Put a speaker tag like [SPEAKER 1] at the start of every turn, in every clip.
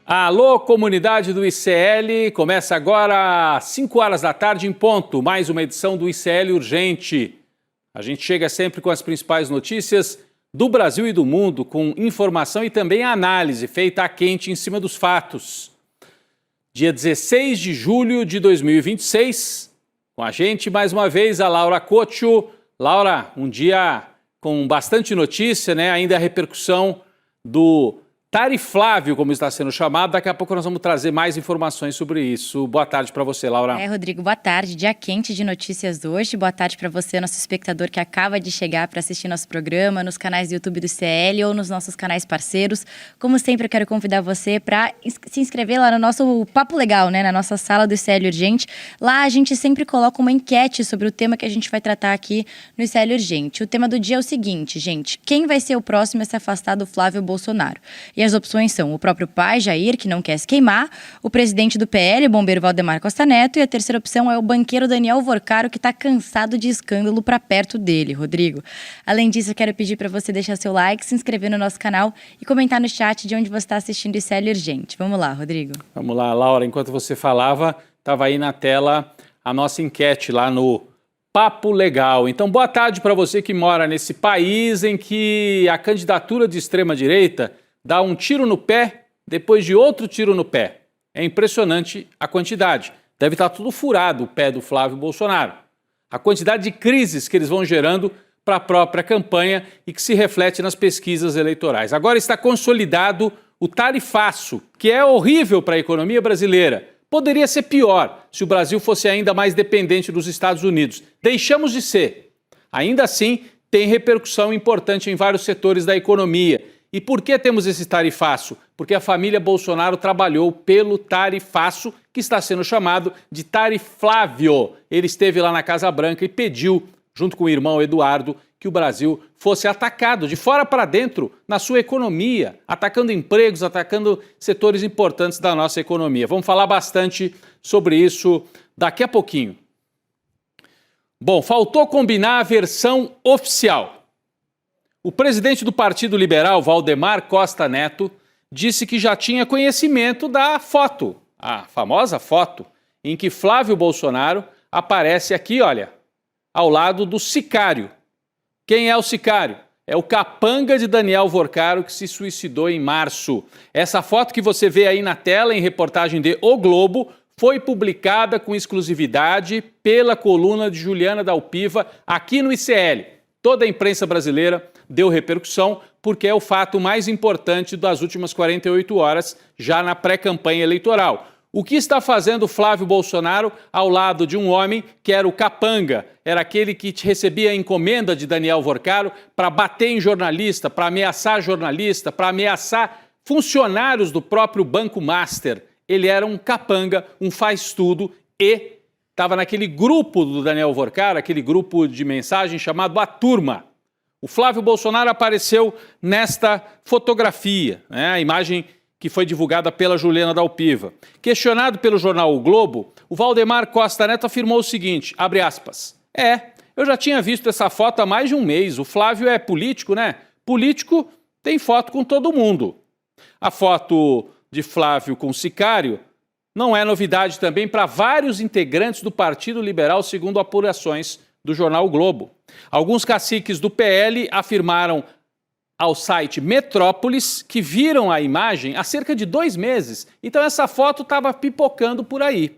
[SPEAKER 1] Alô, comunidade do ICL, começa agora às 5 horas da tarde em ponto, mais uma edição do ICL Urgente. A gente chega sempre com as principais notícias do Brasil e do mundo, com informação e também análise feita a quente em cima dos fatos. Dia 16 de julho de 2026, com a gente mais uma vez a Laura Coccio. Laura, um dia com bastante notícia, né? Ainda a repercussão do Tariflávio, como está sendo chamado. Daqui a pouco nós vamos trazer mais informações sobre isso. Boa tarde para você, Laura.
[SPEAKER 2] Rodrigo, boa tarde. Dia quente de notícias hoje. Boa tarde para você, nosso espectador que acaba de chegar para assistir nosso programa nos canais do YouTube do ICL ou nos nossos canais parceiros. Como sempre, eu quero convidar você para se inscrever lá no nosso Papo Legal, né? Na nossa sala do ICL Urgente. Lá a gente sempre coloca uma enquete sobre o tema que a gente vai tratar aqui no ICL Urgente. O tema do dia é o seguinte, gente. Quem vai ser o próximo a se afastar do Flávio Bolsonaro? E as opções são o próprio pai, Jair, que não quer se queimar, o presidente do PL, o bombeiro Valdemar Costa Neto, e a terceira opção é o banqueiro Daniel Vorcaro, que está cansado de escândalo para perto dele, Rodrigo. Além disso, eu quero pedir para você deixar seu like, se inscrever no nosso canal e comentar no chat de onde você está assistindo o ICL Urgente. Vamos lá, Rodrigo.
[SPEAKER 1] Vamos lá, Laura. Enquanto você falava, estava aí na tela a nossa enquete lá no Papo Legal. Então, boa tarde para você que mora nesse país em que a candidatura de extrema-direita dá um tiro no pé depois de outro tiro no pé. É impressionante a quantidade. Deve estar tudo furado o pé do Flávio Bolsonaro. A quantidade de crises que eles vão gerando para a própria campanha e que se reflete nas pesquisas eleitorais. Agora está consolidado o tarifaço, que é horrível para a economia brasileira. Poderia ser pior se o Brasil fosse ainda mais dependente dos Estados Unidos. Deixamos de ser. Ainda assim, tem repercussão importante em vários setores da economia. E por que temos esse tarifaço? Porque a família Bolsonaro trabalhou pelo tarifaço, que está sendo chamado de Tariflávio. Ele esteve lá na Casa Branca e pediu, junto com o irmão Eduardo, que o Brasil fosse atacado de fora para dentro na sua economia, atacando empregos, atacando setores importantes da nossa economia. Vamos falar bastante sobre isso daqui a pouquinho. Bom, faltou combinar a versão oficial. O presidente do Partido Liberal, Valdemar Costa Neto, disse que já tinha conhecimento da foto, a famosa foto, em que Flávio Bolsonaro aparece aqui, olha, ao lado do sicário. Quem é o sicário? É o capanga de Daniel Vorcaro, que se suicidou em março. Essa foto que você vê aí na tela, em reportagem de O Globo, foi publicada com exclusividade pela coluna de Juliana Dalpiva aqui no ICL. Toda a imprensa brasileira deu repercussão porque é o fato mais importante das últimas 48 horas, já na pré-campanha eleitoral. O que está fazendo Flávio Bolsonaro ao lado de um homem que era o capanga, era aquele que recebia a encomenda de Daniel Vorcaro para bater em jornalista, para ameaçar jornalista, para ameaçar funcionários do próprio Banco Master. Ele era um capanga, um faz-tudo e estava naquele grupo do Daniel Vorcaro, aquele grupo de mensagem chamado A Turma. O Flávio Bolsonaro apareceu nesta fotografia, né? A imagem que foi divulgada pela Juliana Dalpiva. Questionado pelo jornal O Globo, o Valdemar Costa Neto afirmou o seguinte, abre aspas, eu já tinha visto essa foto há mais de um mês, o Flávio é político, né? Político tem foto com todo mundo. A foto de Flávio com o sicário não é novidade também para vários integrantes do Partido Liberal, segundo apurações do jornal O Globo. Alguns caciques do PL afirmaram ao site Metrópolis que viram a imagem há cerca de 2 meses. Então essa foto estava pipocando por aí.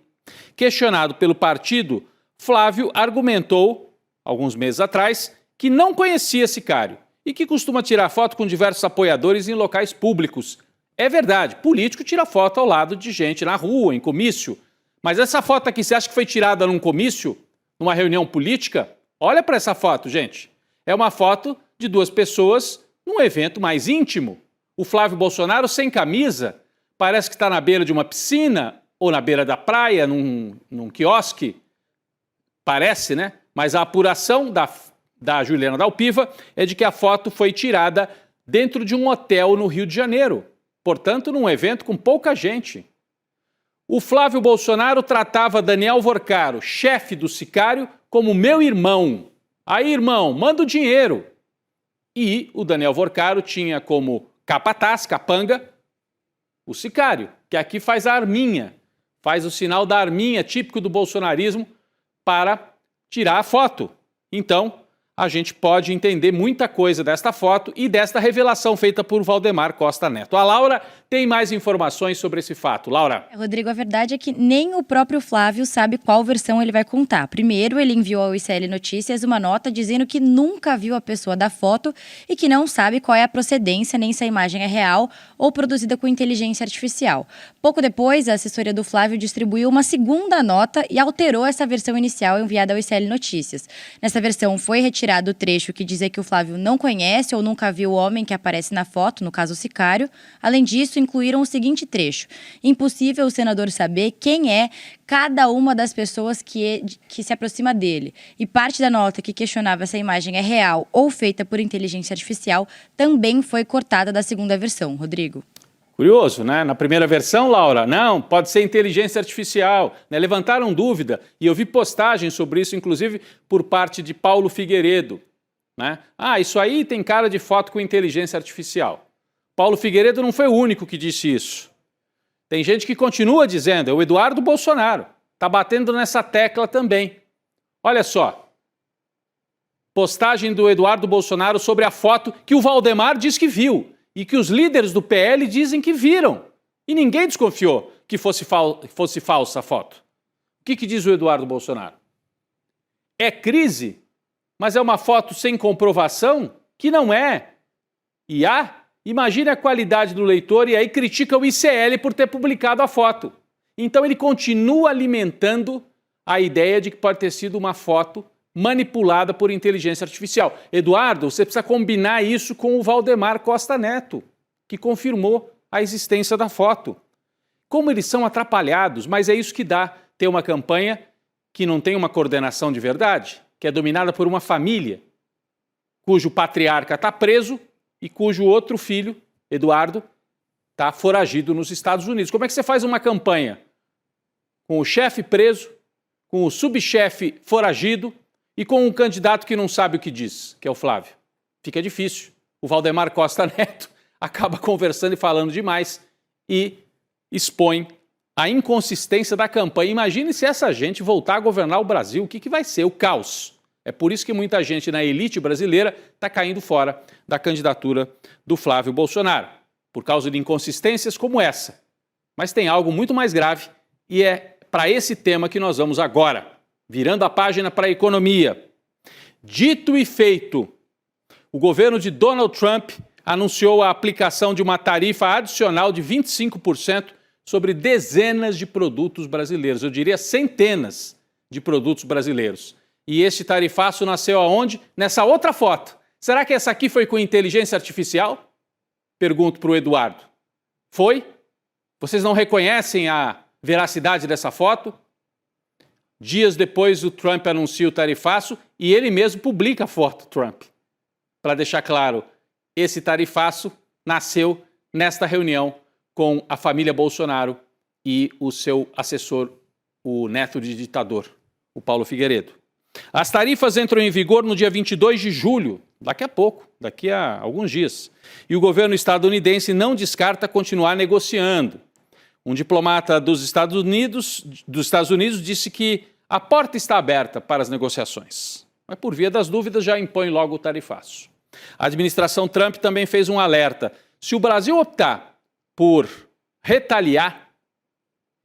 [SPEAKER 1] Questionado pelo partido, Flávio argumentou, alguns meses atrás, que não conhecia sicário e que costuma tirar foto com diversos apoiadores em locais públicos. É verdade, político tira foto ao lado de gente na rua, em comício. Mas essa foto aqui, você acha que foi tirada num comício? Numa reunião política? Olha para essa foto, gente. É uma foto de 2 pessoas num evento mais íntimo. O Flávio Bolsonaro sem camisa, parece que está na beira de uma piscina ou na beira da praia, num quiosque. Parece, né? Mas a apuração da Juliana Dalpiva é de que a foto foi tirada dentro de um hotel no Rio de Janeiro. Portanto, num evento com pouca gente. O Flávio Bolsonaro tratava Daniel Vorcaro, chefe do sicário, como meu irmão. Aí, irmão, manda o dinheiro. E o Daniel Vorcaro tinha como capataz, capanga, o sicário. que aqui faz a arminha, faz o sinal da arminha, típico do bolsonarismo, para tirar a foto. Então, a gente pode entender muita coisa desta foto e desta revelação feita por Valdemar Costa Neto. A Laura tem mais informações sobre esse fato. Laura.
[SPEAKER 2] Rodrigo, a verdade é que nem o próprio Flávio sabe qual versão ele vai contar. Primeiro, ele enviou ao ICL Notícias uma nota dizendo que nunca viu a pessoa da foto e que não sabe qual é a procedência, nem se a imagem é real ou produzida com inteligência artificial. Pouco depois, a assessoria do Flávio distribuiu uma segunda nota e alterou essa versão inicial enviada ao ICL Notícias. Nessa versão foi retirado o trecho que dizia que o Flávio não conhece ou nunca viu o homem que aparece na foto, no caso o sicário. Além disso, incluíram o seguinte trecho: impossível o senador saber quem é cada uma das pessoas que se aproxima dele. E parte da nota que questionava se a imagem é real ou feita por inteligência artificial também foi cortada da segunda versão. Rodrigo.
[SPEAKER 1] Curioso, né? Na primeira versão, Laura, não, pode ser inteligência artificial, né? Levantaram dúvida e eu vi postagens sobre isso, inclusive por parte de Paulo Figueiredo, né? Ah, isso aí tem cara de foto com inteligência artificial. Paulo Figueiredo não foi o único que disse isso. Tem gente que continua dizendo, é o Eduardo Bolsonaro, está batendo nessa tecla também. Olha só, postagem do Eduardo Bolsonaro sobre a foto que o Valdemar diz que viu. E que os líderes do PL dizem que viram. E ninguém desconfiou que fosse falsa a foto. O que diz o Eduardo Bolsonaro? É crise, mas é uma foto sem comprovação? Que não é. E imagine a qualidade do leitor e aí critica o ICL por ter publicado a foto. Então ele continua alimentando a ideia de que pode ter sido uma foto manipulada por inteligência artificial. Eduardo, você precisa combinar isso com o Valdemar Costa Neto, que confirmou a existência da foto. Como eles são atrapalhados, mas é isso que dá ter uma campanha que não tem uma coordenação de verdade, que é dominada por uma família, cujo patriarca está preso e cujo outro filho, Eduardo, está foragido nos Estados Unidos. Como é que você faz uma campanha com o chefe preso, com o subchefe foragido, e com um candidato que não sabe o que diz, que é o Flávio? Fica difícil. O Valdemar Costa Neto acaba conversando e falando demais e expõe a inconsistência da campanha. Imagine se essa gente voltar a governar o Brasil, o que vai ser? O caos. É por isso que muita gente na elite brasileira está caindo fora da candidatura do Flávio Bolsonaro, por causa de inconsistências como essa. Mas tem algo muito mais grave e é para esse tema que nós vamos agora. Virando a página para a economia. Dito e feito, o governo de Donald Trump anunciou a aplicação de uma tarifa adicional de 25% sobre dezenas de produtos brasileiros. Eu diria centenas de produtos brasileiros. E este tarifaço nasceu aonde? Nessa outra foto. Será que essa aqui foi com inteligência artificial? Pergunto para o Eduardo. Foi? Vocês não reconhecem a veracidade dessa foto? Dias depois, o Trump anuncia o tarifaço e ele mesmo publica a foto, Trump. Para deixar claro, esse tarifaço nasceu nesta reunião com a família Bolsonaro e o seu assessor, o neto de ditador, o Paulo Figueiredo. As tarifas entram em vigor no dia 22 de julho, daqui a pouco, daqui a alguns dias. E o governo estadunidense não descarta continuar negociando. Um diplomata dos Estados Unidos disse que a porta está aberta para as negociações. Mas por via das dúvidas já impõe logo o tarifaço. A administração Trump também fez um alerta. Se o Brasil optar por retaliar,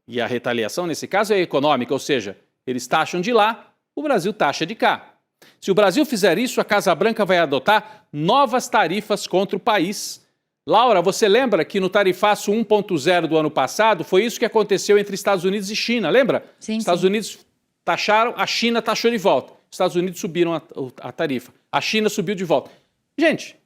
[SPEAKER 1] e a retaliação nesse caso é econômica, ou seja, eles taxam de lá, o Brasil taxa de cá. Se o Brasil fizer isso, a Casa Branca vai adotar novas tarifas contra o país. Laura, você lembra que no tarifaço 1.0 do ano passado foi isso que aconteceu entre Estados Unidos e China, lembra?
[SPEAKER 2] Sim,
[SPEAKER 1] Estados Unidos taxaram, a China taxou de volta. Estados Unidos subiram a tarifa. A China subiu de volta. Gente,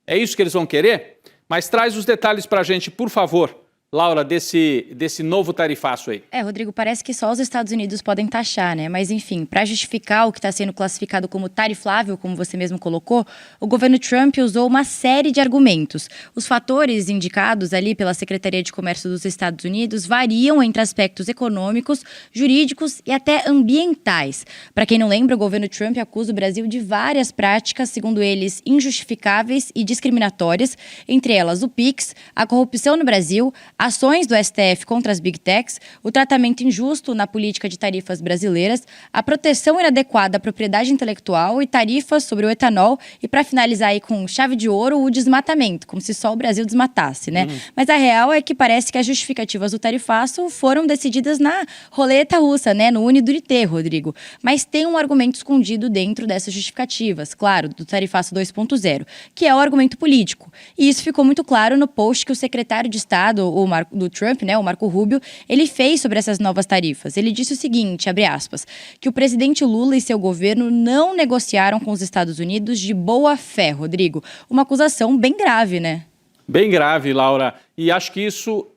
[SPEAKER 1] é isso que eles vão querer? Mas traz os detalhes para a gente, por favor, Laura, desse novo tarifaço aí.
[SPEAKER 2] Rodrigo, parece que só os Estados Unidos podem taxar, né? Mas, enfim, para justificar o que está sendo classificado como tarifável, como você mesmo colocou, o governo Trump usou uma série de argumentos. Os fatores indicados ali pela Secretaria de Comércio dos Estados Unidos variam entre aspectos econômicos, jurídicos e até ambientais. Para quem não lembra, o governo Trump acusa o Brasil de várias práticas, segundo eles, injustificáveis e discriminatórias, entre elas o PIX, a corrupção no Brasil, ações do STF contra as Big Techs, o tratamento injusto na política de tarifas brasileiras, a proteção inadequada à propriedade intelectual e tarifas sobre o etanol e, para finalizar aí com chave de ouro, o desmatamento, como se só o Brasil desmatasse, né? Mas a real é que parece que as justificativas do tarifaço foram decididas na roleta russa, né? No Unidurité, Rodrigo. Mas tem um argumento escondido dentro dessas justificativas, claro, do tarifaço 2.0, que é o argumento político. E isso ficou muito claro no post que o secretário de Estado do Trump, né, o Marco Rubio, ele fez sobre essas novas tarifas. Ele disse o seguinte, abre aspas, que o presidente Lula e seu governo não negociaram com os Estados Unidos de boa fé, Rodrigo. Uma acusação bem grave, né?
[SPEAKER 1] Bem grave, Laura. E acho que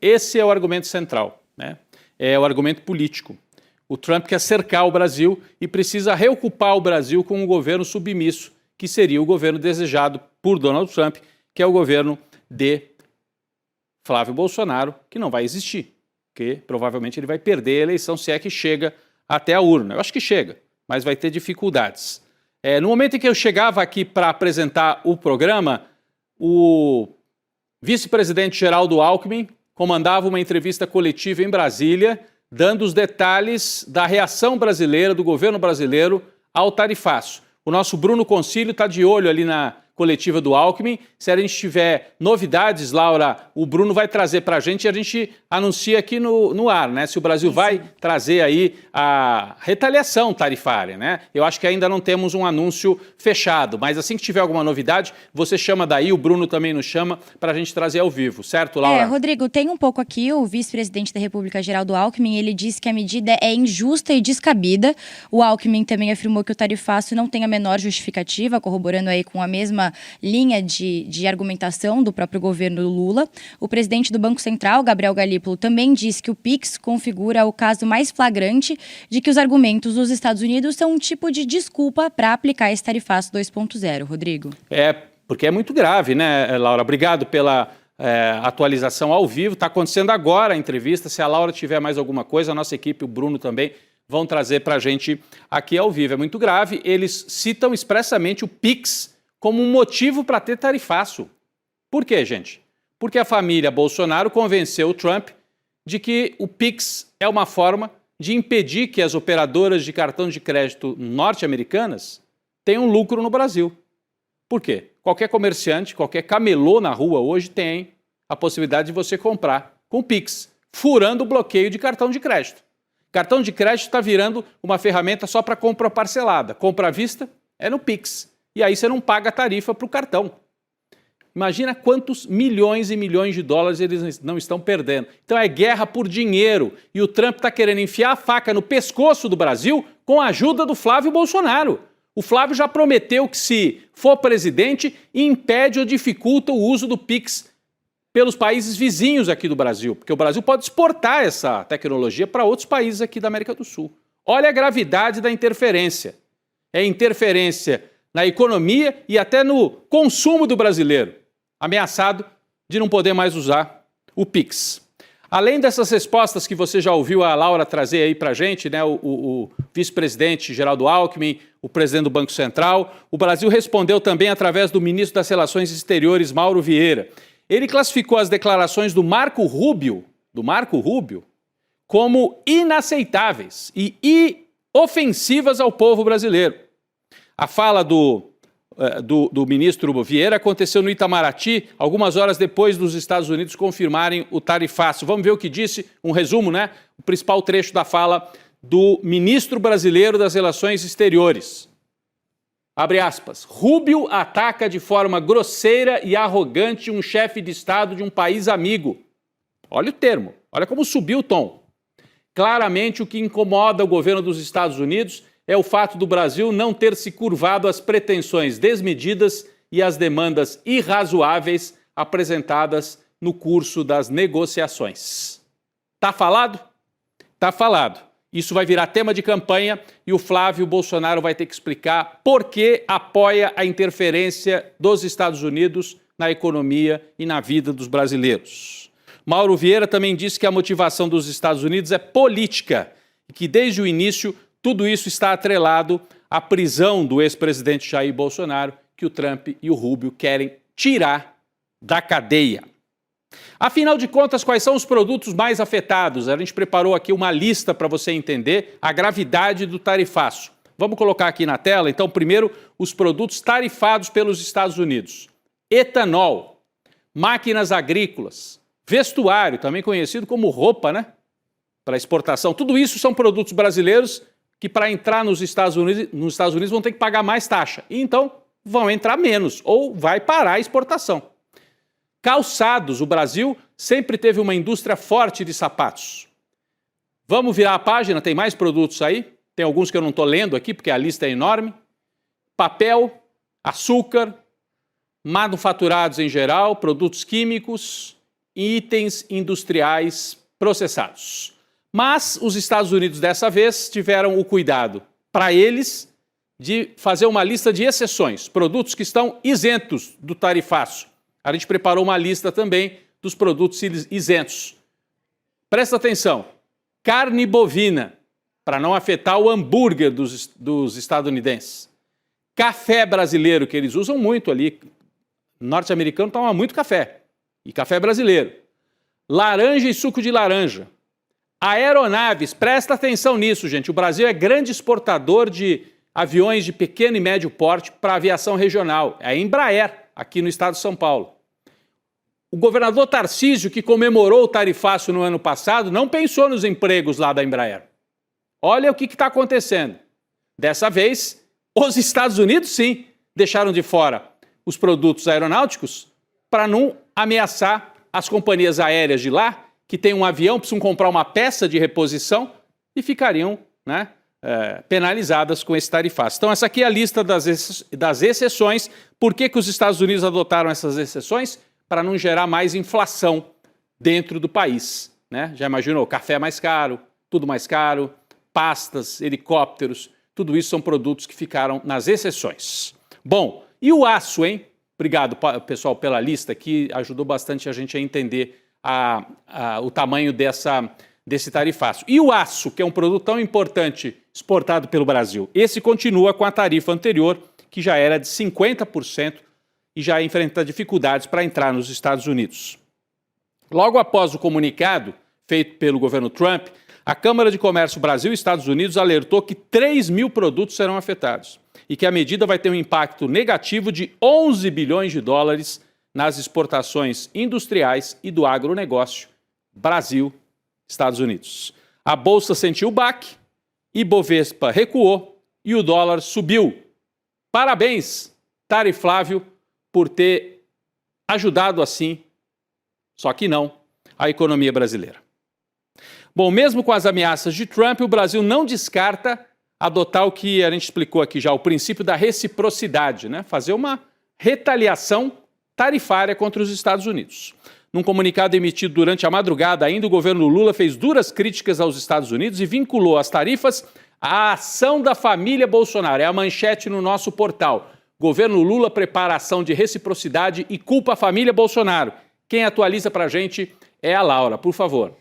[SPEAKER 1] esse é o argumento central, né? É o argumento político. O Trump quer cercar o Brasil e precisa reocupar o Brasil com um governo submisso, que seria o governo desejado por Donald Trump, que é o governo de Flávio Bolsonaro, que não vai existir, porque provavelmente ele vai perder a eleição, se é que chega até a urna. Eu acho que chega, mas vai ter dificuldades. No momento em que eu chegava aqui para apresentar o programa, o vice-presidente Geraldo Alckmin comandava uma entrevista coletiva em Brasília, dando os detalhes da reação brasileira, do governo brasileiro, ao tarifaço. O nosso Bruno Concílio está de olho ali na coletiva do Alckmin. Se a gente tiver novidades, Laura, o Bruno vai trazer para a gente e a gente anuncia aqui no ar, né? Se o Brasil vai trazer aí a retaliação tarifária, né? Eu acho que ainda não temos um anúncio fechado, mas assim que tiver alguma novidade, você chama daí, o Bruno também nos chama para a gente trazer ao vivo, certo, Laura?
[SPEAKER 2] Rodrigo, tem um pouco aqui, o vice-presidente da República, Geraldo Alckmin, ele disse que a medida é injusta e descabida. O Alckmin também afirmou que o tarifaço não tem a menor justificativa, corroborando aí com a mesma linha de argumentação do próprio governo Lula. O presidente do Banco Central, Gabriel Galípolo, também disse que o PIX configura o caso mais flagrante de que os argumentos dos Estados Unidos são um tipo de desculpa para aplicar esse tarifaço 2.0, Rodrigo.
[SPEAKER 1] Porque é muito grave, né, Laura? Obrigado pela atualização ao vivo. Está acontecendo agora a entrevista. Se a Laura tiver mais alguma coisa, a nossa equipe, o Bruno também, vão trazer para a gente aqui ao vivo. É muito grave. Eles citam expressamente o PIX como um motivo para ter tarifaço. Por quê, gente? Porque a família Bolsonaro convenceu o Trump de que o PIX é uma forma de impedir que as operadoras de cartão de crédito norte-americanas tenham lucro no Brasil. Por quê? Qualquer comerciante, qualquer camelô na rua hoje tem a possibilidade de você comprar com PIX, furando o bloqueio de cartão de crédito. Cartão de crédito está virando uma ferramenta só para compra parcelada. Compra à vista é no PIX. E aí você não paga a tarifa para o cartão. Imagina quantos milhões e milhões de dólares eles não estão perdendo. Então é guerra por dinheiro. E o Trump está querendo enfiar a faca no pescoço do Brasil com a ajuda do Flávio Bolsonaro. O Flávio já prometeu que, se for presidente, impede ou dificulta o uso do PIX pelos países vizinhos aqui do Brasil. Porque o Brasil pode exportar essa tecnologia para outros países aqui da América do Sul. Olha a gravidade da interferência. É interferência na economia e até no consumo do brasileiro, ameaçado de não poder mais usar o PIX. Além dessas respostas que você já ouviu a Laura trazer aí para a gente, né, o vice-presidente Geraldo Alckmin, o presidente do Banco Central, o Brasil respondeu também através do ministro das Relações Exteriores, Mauro Vieira. Ele classificou as declarações do Marco Rubio, como inaceitáveis e ofensivas ao povo brasileiro. A fala do ministro Vieira aconteceu no Itamaraty, algumas horas depois dos Estados Unidos confirmarem o tarifaço. Vamos ver o que disse, um resumo, né? O principal trecho da fala do ministro brasileiro das Relações Exteriores. Abre aspas. Rubio ataca de forma grosseira e arrogante um chefe de Estado de um país amigo. Olha o termo, olha como subiu o tom. Claramente, o que incomoda o governo dos Estados Unidos é o fato do Brasil não ter se curvado às pretensões desmedidas e às demandas irrazoáveis apresentadas no curso das negociações. Tá falado? Tá falado. Isso vai virar tema de campanha e o Flávio Bolsonaro vai ter que explicar por que apoia a interferência dos Estados Unidos na economia e na vida dos brasileiros. Mauro Vieira também disse que a motivação dos Estados Unidos é política e que desde o início tudo isso está atrelado à prisão do ex-presidente Jair Bolsonaro, que o Trump e o Rubio querem tirar da cadeia. Afinal de contas, quais são os produtos mais afetados? A gente preparou aqui uma lista para você entender a gravidade do tarifaço. Vamos colocar aqui na tela, então, primeiro, os produtos tarifados pelos Estados Unidos. Etanol, máquinas agrícolas, vestuário, também conhecido como roupa, né? Para exportação. Tudo isso são produtos brasileiros que, para entrar nos Estados Unidos, vão ter que pagar mais taxa. E então vão entrar menos, ou vai parar a exportação. Calçados, o Brasil sempre teve uma indústria forte de sapatos. Vamos virar a página, tem mais produtos aí? Tem alguns que eu não estou lendo aqui, porque a lista é enorme. Papel, açúcar, manufaturados em geral, produtos químicos e itens industriais processados. Mas os Estados Unidos, dessa vez, tiveram o cuidado, para eles, de fazer uma lista de exceções, produtos que estão isentos do tarifaço. A gente preparou uma lista também dos produtos isentos. Presta atenção, carne bovina, para não afetar o hambúrguer dos estadunidenses. Café brasileiro, que eles usam muito ali. Norte-americano toma muito café. E café brasileiro. Laranja e suco de laranja. Aeronaves, presta atenção nisso, gente. O Brasil é grande exportador de aviões de pequeno e médio porte para aviação regional. É a Embraer, aqui no estado de São Paulo. O governador Tarcísio, que comemorou o tarifaço no ano passado, não pensou nos empregos lá da Embraer. Olha o que está acontecendo. Dessa vez, os Estados Unidos, sim, deixaram de fora os produtos aeronáuticos para não ameaçar as companhias aéreas de lá, que têm um avião, precisam comprar uma peça de reposição e ficariam, né, penalizadas com esse tarifaço. Então, essa aqui é a lista das exceções. Por que os Estados Unidos adotaram essas exceções? Para não gerar mais inflação dentro do país, né? Já imaginou? Café mais caro, tudo mais caro, pastas, helicópteros, tudo isso são produtos que ficaram nas exceções. Bom, e o aço, hein? Obrigado, pessoal, pela lista, que ajudou bastante a gente a entender o tamanho desse tarifaço. E o aço, que é um produto tão importante exportado pelo Brasil, esse continua com a tarifa anterior, que já era de 50% e já enfrenta dificuldades para entrar nos Estados Unidos. Logo após o comunicado feito pelo governo Trump, a Câmara de Comércio Brasil e Estados Unidos alertou que 3 mil produtos serão afetados e que a medida vai ter um impacto negativo de 11 bilhões de dólares nas exportações industriais e do agronegócio Brasil-Estados Unidos. A Bolsa sentiu o baque, Ibovespa recuou e o dólar subiu. Parabéns, Tari Flávio, por ter ajudado assim, só que não, a economia brasileira. Bom, mesmo com as ameaças de Trump, o Brasil não descarta adotar o que a gente explicou aqui já, o princípio da reciprocidade, né? Fazer uma retaliação tarifária contra os Estados Unidos. Num comunicado emitido durante a madrugada, ainda o governo Lula fez duras críticas aos Estados Unidos e vinculou as tarifas à ação da família Bolsonaro. É a manchete no nosso portal. Governo Lula prepara ação de reciprocidade e culpa a família Bolsonaro. Quem atualiza para a gente é a Laura, por favor.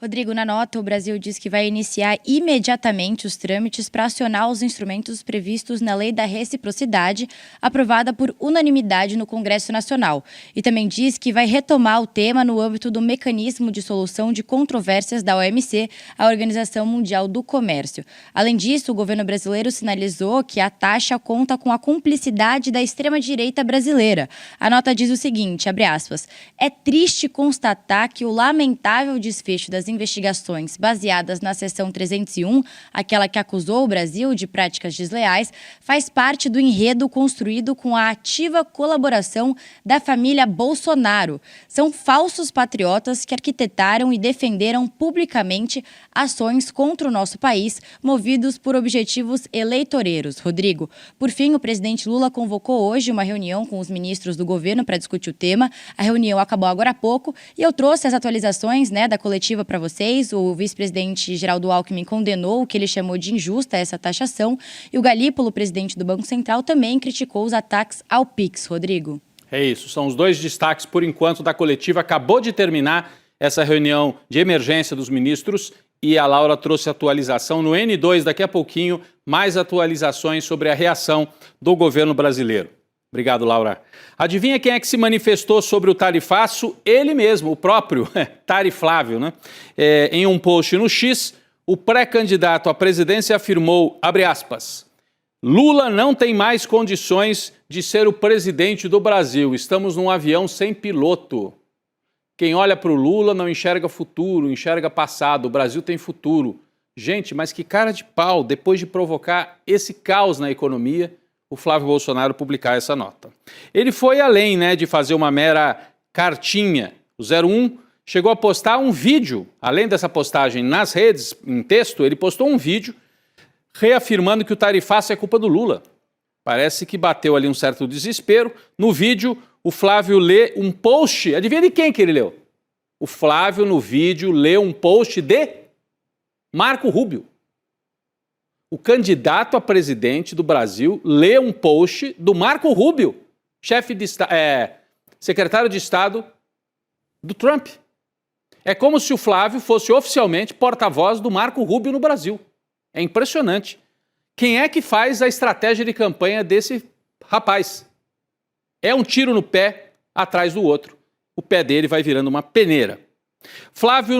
[SPEAKER 2] Rodrigo, na nota, o Brasil diz que vai iniciar imediatamente os trâmites para acionar os instrumentos previstos na Lei da Reciprocidade, aprovada por unanimidade no Congresso Nacional. E também diz que vai retomar o tema no âmbito do Mecanismo de Solução de Controvérsias da OMC, a Organização Mundial do Comércio. Além disso, o governo brasileiro sinalizou que a taxa conta com a cumplicidade da extrema-direita brasileira. A nota diz o seguinte, abre aspas, é triste constatar que o lamentável desfecho das investigações baseadas na seção 301, aquela que acusou o Brasil de práticas desleais, faz parte do enredo construído com a ativa colaboração da família Bolsonaro. São falsos patriotas que arquitetaram e defenderam publicamente ações contra o nosso país, movidos por objetivos eleitoreiros. Rodrigo, por fim, o presidente Lula convocou hoje uma reunião com os ministros do governo para discutir o tema. A reunião acabou agora há pouco e eu trouxe as atualizações, da coletiva para vocês. O vice-presidente Geraldo Alckmin condenou o que ele chamou de injusta essa taxação e o Galípolo, presidente do Banco Central, também criticou os ataques ao Pix. Rodrigo.
[SPEAKER 1] É isso, são os dois destaques, por enquanto, da coletiva. Acabou de terminar essa reunião de emergência dos ministros e a Laura trouxe atualização no N2, daqui a pouquinho, mais atualizações sobre a reação do governo brasileiro. Obrigado, Laura. Adivinha quem é que se manifestou sobre o tarifaço? Ele mesmo, o próprio Tariflávio, né? Em um post no X, o pré-candidato à presidência afirmou, abre aspas, Lula não tem mais condições de ser o presidente do Brasil. Estamos num avião sem piloto. Quem olha para o Lula não enxerga futuro, enxerga passado. O Brasil tem futuro. Gente, mas que cara de pau, depois de provocar esse caos na economia, o Flávio Bolsonaro publicar essa nota. Ele foi além, né, de fazer uma mera cartinha. O 01 chegou a postar um vídeo, além dessa postagem nas redes, em texto, ele postou um vídeo reafirmando que o tarifaço é culpa do Lula. Parece que bateu ali um certo desespero. No vídeo, o Flávio lê um post, adivinha de quem que ele leu? O Flávio, no vídeo, lê um post de Marco Rubio. O candidato a presidente do Brasil lê um post do Marco Rubio, secretário de Estado do Trump. É como se o Flávio fosse oficialmente porta-voz do Marco Rubio no Brasil. É impressionante. Quem é que faz a estratégia de campanha desse rapaz? É um tiro no pé atrás do outro. O pé dele vai virando uma peneira. Flávio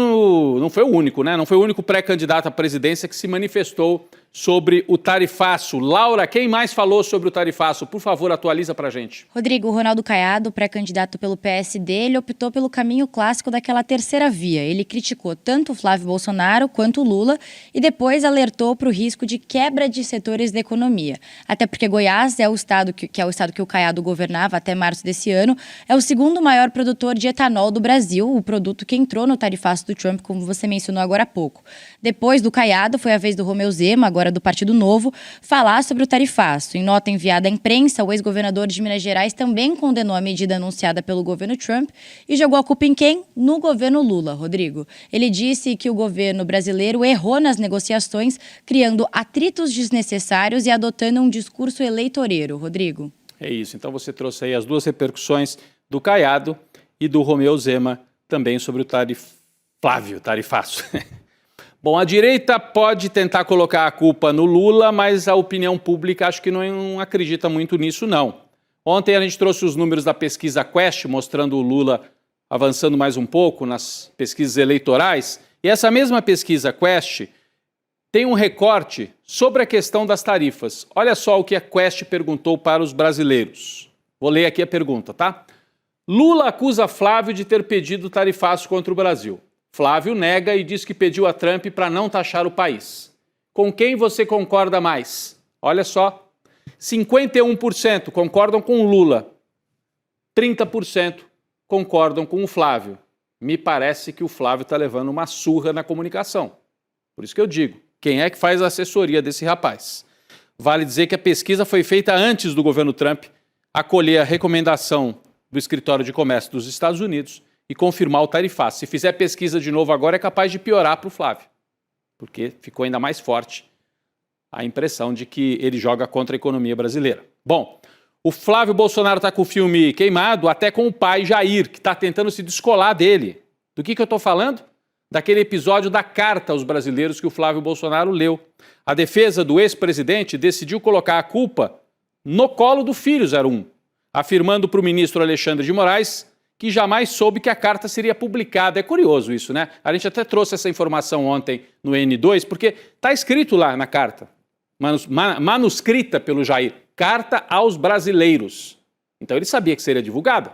[SPEAKER 1] não foi o único, né? Não foi o único pré-candidato à presidência que se manifestou sobre o tarifaço. Laura, quem mais falou sobre o tarifaço? Por favor, atualiza pra gente.
[SPEAKER 2] Rodrigo, o Ronaldo Caiado, pré-candidato pelo PSD, ele optou pelo caminho clássico daquela terceira via. Ele criticou tanto o Flávio Bolsonaro quanto o Lula e depois alertou para o risco de quebra de setores da economia. Até porque Goiás é o estado que é o estado que o Caiado governava até março desse ano, é o segundo maior produtor de etanol do Brasil, o produto que entrou no tarifaço do Trump, como você mencionou agora há pouco. Depois do Caiado, foi a vez do Romeu Zema, agora do Partido Novo, falar sobre o tarifaço. Em nota enviada à imprensa, o ex-governador de Minas Gerais também condenou a medida anunciada pelo governo Trump e jogou a culpa em quem? No governo Lula, Rodrigo. Ele disse que o governo brasileiro errou nas negociações, criando atritos desnecessários e adotando um discurso eleitoreiro, Rodrigo.
[SPEAKER 1] É isso, então você trouxe aí as duas repercussões do Caiado e do Romeu Zema também sobre o tarifaço. Bom, a direita pode tentar colocar a culpa no Lula, mas a opinião pública acho que não acredita muito nisso, não. Ontem a gente trouxe os números da pesquisa Quest, mostrando o Lula avançando mais um pouco nas pesquisas eleitorais, e essa mesma pesquisa Quest tem um recorte sobre a questão das tarifas. Olha só o que a Quest perguntou para os brasileiros. Vou ler aqui a pergunta, tá? Lula acusa Flávio de ter pedido tarifaço contra o Brasil. Flávio nega e diz que pediu a Trump para não taxar o país. Com quem você concorda mais? Olha só, 51% concordam com o Lula, 30% concordam com o Flávio. Me parece que o Flávio está levando uma surra na comunicação. Por isso que eu digo, quem é que faz a assessoria desse rapaz? Vale dizer que a pesquisa foi feita antes do governo Trump acolher a recomendação do Escritório de Comércio dos Estados Unidos e confirmar o tarifaço. Se fizer pesquisa de novo agora, é capaz de piorar para o Flávio, porque ficou ainda mais forte a impressão de que ele joga contra a economia brasileira. Bom, o Flávio Bolsonaro está com o filme queimado, até com o pai Jair, que está tentando se descolar dele. Do que eu estou falando? Daquele episódio da carta aos brasileiros que o Flávio Bolsonaro leu. A defesa do ex-presidente decidiu colocar a culpa no colo do filho 01, afirmando para o ministro Alexandre de Moraes que jamais soube que a carta seria publicada. É curioso isso, né? A gente até trouxe essa informação ontem no N2, porque está escrito lá na carta, manuscrita pelo Jair, carta aos brasileiros. Então ele sabia que seria divulgada.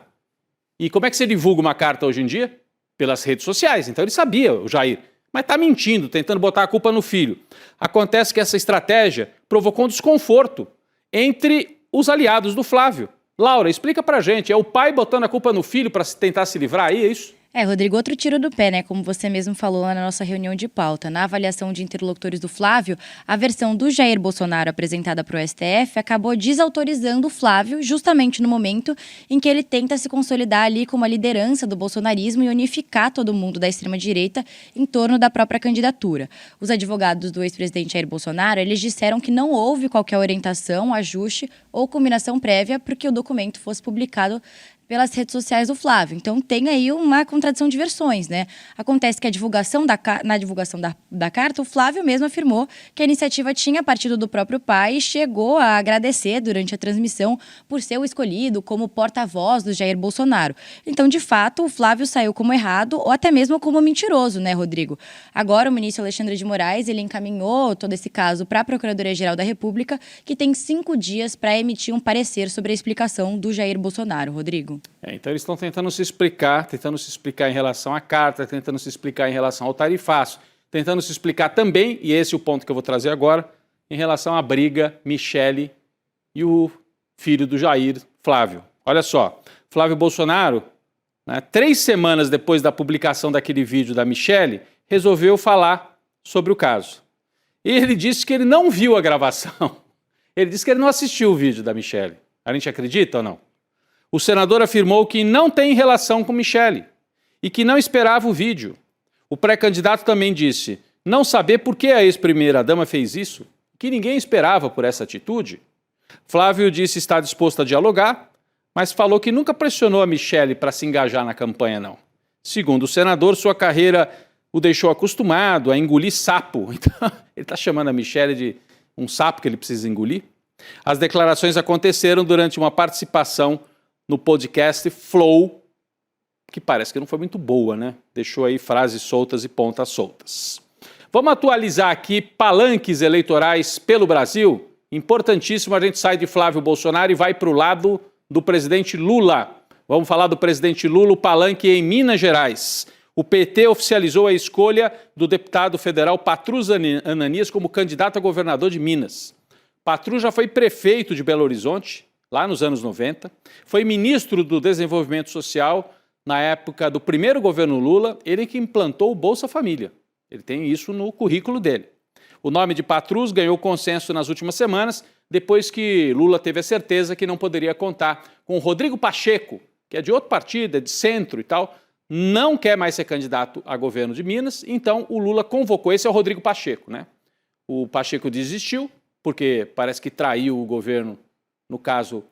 [SPEAKER 1] E como é que se divulga uma carta hoje em dia? Pelas redes sociais. Então ele sabia, o Jair, mas está mentindo, tentando botar a culpa no filho. Acontece que essa estratégia provocou um desconforto entre os aliados do Flávio. Laura, explica pra gente, é o pai botando a culpa no filho para tentar se livrar aí, é isso?
[SPEAKER 2] Rodrigo, outro tiro do pé, né? Como você mesmo falou lá na nossa reunião de pauta. Na avaliação de interlocutores do Flávio, a versão do Jair Bolsonaro apresentada para o STF acabou desautorizando o Flávio justamente no momento em que ele tenta se consolidar ali como a liderança do bolsonarismo e unificar todo mundo da extrema-direita em torno da própria candidatura. Os advogados do ex-presidente Jair Bolsonaro, eles disseram que não houve qualquer orientação, ajuste ou combinação prévia para que o documento fosse publicado pelas redes sociais do Flávio. Então tem aí uma contradição de versões, né? Acontece que na divulgação da carta, o Flávio mesmo afirmou que a iniciativa tinha partido do próprio pai e chegou a agradecer durante a transmissão por ser o escolhido como porta-voz do Jair Bolsonaro. Então, de fato, o Flávio saiu como errado ou até mesmo como mentiroso, né, Rodrigo? Agora, o ministro Alexandre de Moraes, ele encaminhou todo esse caso para a Procuradoria-Geral da República, que tem 5 dias para emitir um parecer sobre a explicação do Jair Bolsonaro, Rodrigo.
[SPEAKER 1] Então eles estão tentando se explicar em relação à carta, tentando se explicar em relação ao tarifaço, tentando se explicar também, e esse é o ponto que eu vou trazer agora, em relação à briga Michele e o filho do Jair, Flávio. Olha só, Flávio Bolsonaro, 3 semanas depois da publicação daquele vídeo da Michele, resolveu falar sobre o caso. E ele disse que ele não viu a gravação. Ele disse que ele não assistiu o vídeo da Michele. A gente acredita ou não? O senador afirmou que não tem relação com Michele e que não esperava o vídeo. O pré-candidato também disse não saber por que a ex-primeira-dama fez isso, que ninguém esperava por essa atitude. Flávio disse estar disposto a dialogar, mas falou que nunca pressionou a Michele para se engajar na campanha, não. Segundo o senador, sua carreira o deixou acostumado a engolir sapo. Então, ele está chamando a Michele de um sapo que ele precisa engolir. As declarações aconteceram durante uma participação no podcast Flow, que parece que não foi muito boa, né? Deixou aí frases soltas e pontas soltas. Vamos atualizar aqui palanques eleitorais pelo Brasil. Importantíssimo, a gente sai de Flávio Bolsonaro e vai para o lado do presidente Lula. Vamos falar do presidente Lula, o palanque em Minas Gerais. O PT oficializou a escolha do deputado federal Patrus Ananias como candidato a governador de Minas. Patrus já foi prefeito de Belo Horizonte, lá nos anos 90, foi ministro do Desenvolvimento Social na época do primeiro governo Lula, ele que implantou o Bolsa Família. Ele tem isso no currículo dele. O nome de Patrus ganhou consenso nas últimas semanas, depois que Lula teve a certeza que não poderia contar com Rodrigo Pacheco, que é de outro partido, é de centro e tal, não quer mais ser candidato a governo de Minas, então o Lula convocou, esse é o Rodrigo Pacheco, né? O Pacheco desistiu, porque parece que traiu o governo no caso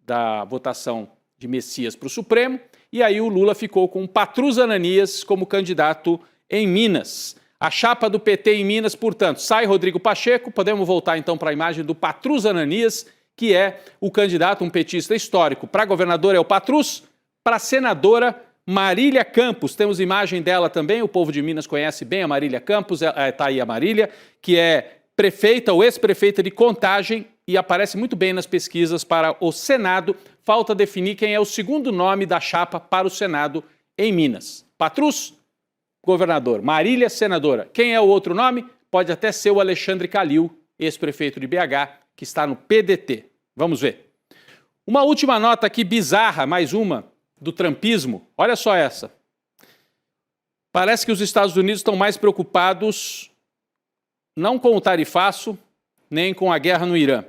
[SPEAKER 1] da votação de Messias para o Supremo, e aí o Lula ficou com Patrus Ananias como candidato em Minas. A chapa do PT em Minas, portanto, sai Rodrigo Pacheco, podemos voltar então para a imagem do Patrus Ananias, que é o candidato, um petista histórico. Para governador é o Patrus, para senadora Marília Campos, temos imagem dela também, o povo de Minas conhece bem a Marília Campos, está aí a Marília, que é prefeita ou ex-prefeita de Contagem e aparece muito bem nas pesquisas para o Senado. Falta definir quem é o segundo nome da chapa para o Senado em Minas. Patrus, governador. Marília, senadora. Quem é o outro nome? Pode até ser o Alexandre Calil, ex-prefeito de BH, que está no PDT. Vamos ver. Uma última nota aqui bizarra, mais uma, do trumpismo. Olha só essa. Parece que os Estados Unidos estão mais preocupados não com o tarifaço, nem com a guerra no Irã,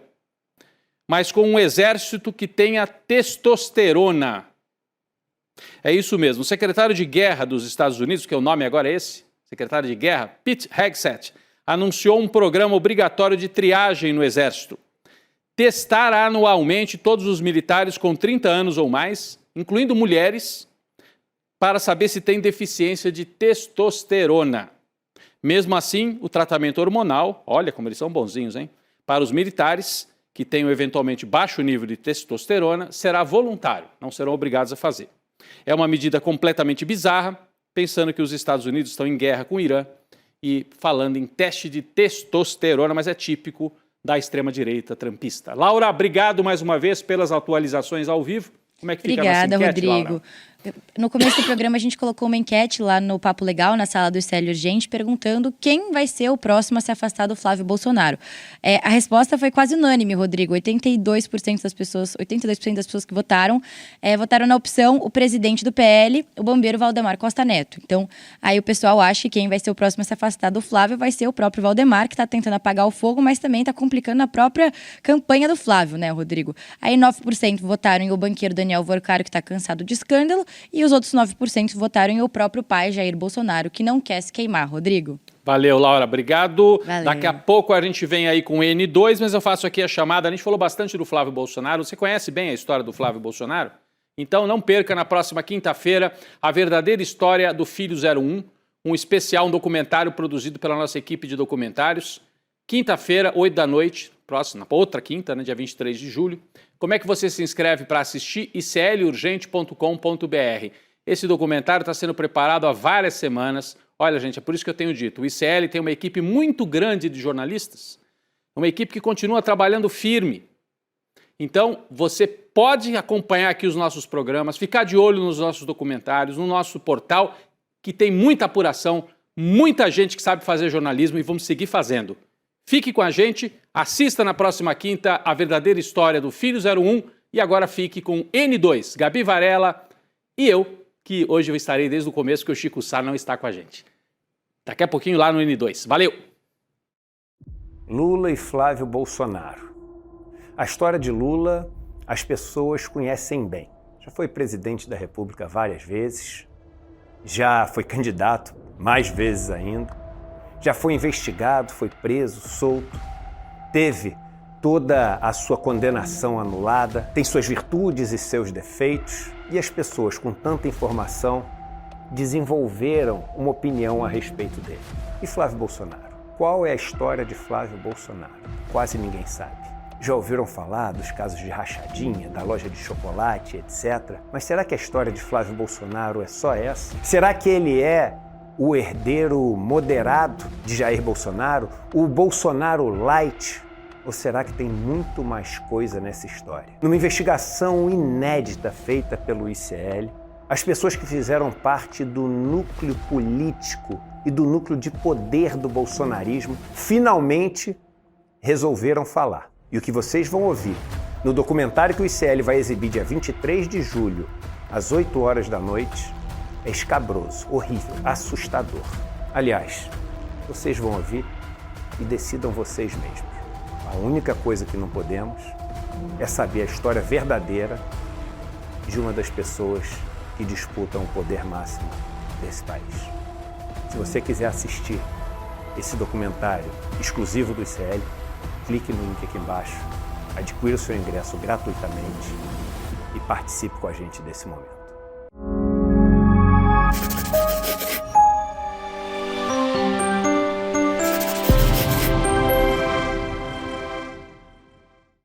[SPEAKER 1] mas com um exército que tenha testosterona. É isso mesmo. O secretário de Guerra dos Estados Unidos, que o nome agora é esse, secretário de Guerra, Pete Hegseth, anunciou um programa obrigatório de triagem no Exército. Testar anualmente todos os militares com 30 anos ou mais, incluindo mulheres, para saber se tem deficiência de testosterona. Mesmo assim, o tratamento hormonal, olha como eles são bonzinhos, hein? Para os militares que tenham eventualmente baixo nível de testosterona, será voluntário, não serão obrigados a fazer. É uma medida completamente bizarra, pensando que os Estados Unidos estão em guerra com o Irã e falando em teste de testosterona, mas é típico da extrema-direita trumpista. Laura, obrigado mais uma vez pelas atualizações ao vivo. Como é que fica a nossa enquete,
[SPEAKER 2] Rodrigo.
[SPEAKER 1] Laura?
[SPEAKER 2] No começo do programa, a gente colocou uma enquete lá no Papo Legal, na sala do ICL Urgente, perguntando quem vai ser o próximo a se afastar do Flávio Bolsonaro. A resposta foi quase unânime, Rodrigo. 82% das pessoas que votaram na opção o presidente do PL, o bombeiro Valdemar Costa Neto. Então, aí o pessoal acha que quem vai ser o próximo a se afastar do Flávio vai ser o próprio Valdemar, que está tentando apagar o fogo, mas também está complicando a própria campanha do Flávio, né, Rodrigo? Aí 9% votaram em o banqueiro Daniel Vorcaro, que está cansado de escândalo, e os outros 9% votaram em o próprio pai, Jair Bolsonaro, que não quer se queimar, Rodrigo.
[SPEAKER 1] Valeu, Laura, obrigado.
[SPEAKER 2] Valeu.
[SPEAKER 1] Daqui a pouco a gente vem aí com o N2, mas eu faço aqui a chamada. A gente falou bastante do Flávio Bolsonaro. Você conhece bem a história do Flávio Bolsonaro? Então não perca na próxima quinta-feira a verdadeira história do Filho 01, um especial, um documentário produzido pela nossa equipe de documentários. Quinta-feira, 8 da noite, próxima, outra quinta, né, dia 23 de julho. Como é que você se inscreve para assistir? iclurgente.com.br. Esse documentário está sendo preparado há várias semanas. Olha, gente, é por isso que eu tenho dito, o ICL tem uma equipe muito grande de jornalistas, uma equipe que continua trabalhando firme. Então, você pode acompanhar aqui os nossos programas, ficar de olho nos nossos documentários, no nosso portal, que tem muita apuração, muita gente que sabe fazer jornalismo e vamos seguir fazendo. Fique com a gente, assista na próxima quinta a verdadeira história do Filho 01 e agora fique com N2, Gabi Varela e eu, que hoje eu estarei desde o começo, porque o Chico Sá não está com a gente. Daqui a pouquinho lá no N2. Valeu!
[SPEAKER 3] Lula e Flávio Bolsonaro. A história de Lula as pessoas conhecem bem. Já foi presidente da República várias vezes, já foi candidato mais vezes ainda, já foi investigado, foi preso, solto, teve toda a sua condenação anulada, tem suas virtudes e seus defeitos, e as pessoas com tanta informação desenvolveram uma opinião a respeito dele. E Flávio Bolsonaro? Qual é a história de Flávio Bolsonaro? Quase ninguém sabe. Já ouviram falar dos casos de rachadinha, da loja de chocolate, etc. Mas será que a história de Flávio Bolsonaro é só essa? Será que ele é o herdeiro moderado de Jair Bolsonaro? O Bolsonaro light? Ou será que tem muito mais coisa nessa história? Numa investigação inédita feita pelo ICL, as pessoas que fizeram parte do núcleo político e do núcleo de poder do bolsonarismo finalmente resolveram falar. E o que vocês vão ouvir no documentário que o ICL vai exibir dia 23 de julho, às 8 horas da noite, é escabroso, horrível, assustador. Aliás, vocês vão ouvir e decidam vocês mesmos. A única coisa que não podemos é saber a história verdadeira de uma das pessoas que disputam o poder máximo desse país. Se você quiser assistir esse documentário exclusivo do ICL, clique no link aqui embaixo, adquira o seu ingresso gratuitamente e participe com a gente desse momento.